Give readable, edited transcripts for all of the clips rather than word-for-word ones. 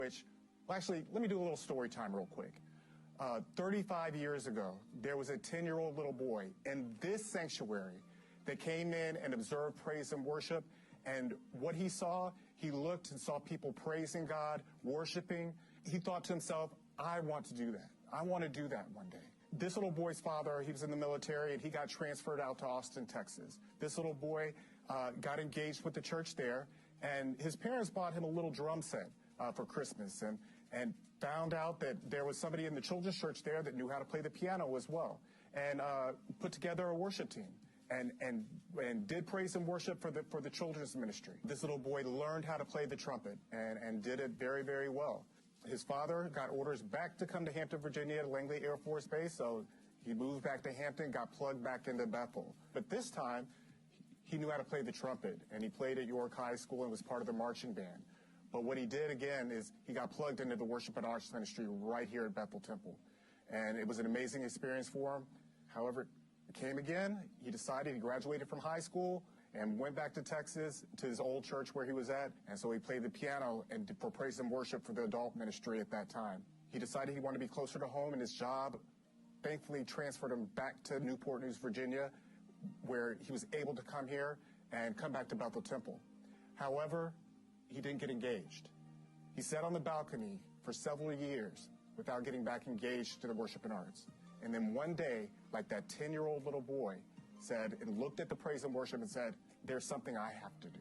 Which, well, actually, let me do a little story time real quick. 35 years ago, there was a 10-year-old little boy in this sanctuary that came in and observed praise and worship. And what he saw, he looked and saw people praising God, worshiping. He thought to himself, I want to do that. I want to do that one day. This little boy's father, he was in the military, and he got transferred out to Austin, Texas. This little boy got engaged with the church there, and his parents bought him a little drum set for Christmas, and found out that there was somebody in the children's church there that knew how to play the piano as well, and put together a worship team. And did praise and worship for the children's ministry. This little boy learned how to play the trumpet and did it very, very well. His father got orders back to come to Hampton, Virginia at Langley Air Force Base, so he moved back to Hampton, got plugged back into Bethel. But this time, he knew how to play the trumpet, and he played at York High School and was part of the marching band. But what he did, again, is he got plugged into the worship and arts ministry right here at Bethel Temple. And it was an amazing experience for him. However, it came again. He decided, he graduated from high school and went back to Texas, to his old church where he was at. And so he played the piano and for praise and worship for the adult ministry at that time. He decided he wanted to be closer to home, and his job thankfully transferred him back to Newport News, Virginia, where he was able to come here and come back to Bethel Temple. However, he didn't get engaged. He sat on the balcony for several years without getting back engaged to the worship and arts. And then one day, like that 10-year-old little boy said, and looked at the praise and worship and said, there's something I have to do.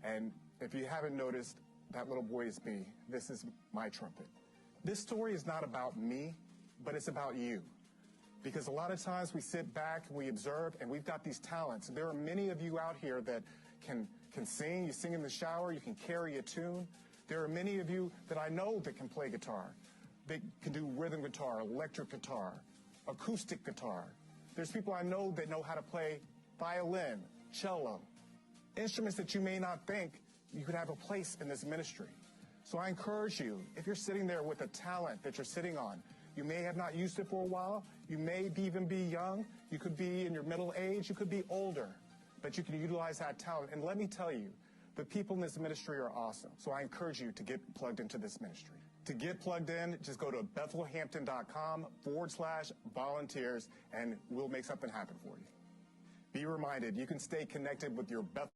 And if you haven't noticed, that little boy is me. This is my trumpet. This story is not about me, but it's about you. Because a lot of times we sit back and we observe, and we've got these talents. There are many of you out here that can sing. You sing in the shower. You can carry a tune. There are many of you that I know that can play guitar. They can do rhythm guitar, electric guitar, acoustic guitar. There's people I know that know how to play violin, cello, instruments that you may not think you could have a place in this ministry. So I encourage you, if you're sitting there with a talent that you're sitting on, you may have not used it for a while, you may even be young, you could be in your middle age, you could be older, but you can utilize that talent. And let me tell you, the people in this ministry are awesome. So I encourage you to get plugged into this ministry. To get plugged in, just go to bethelhampton.com/volunteers, and we'll make something happen for you. Be reminded, you can stay connected with your Bethel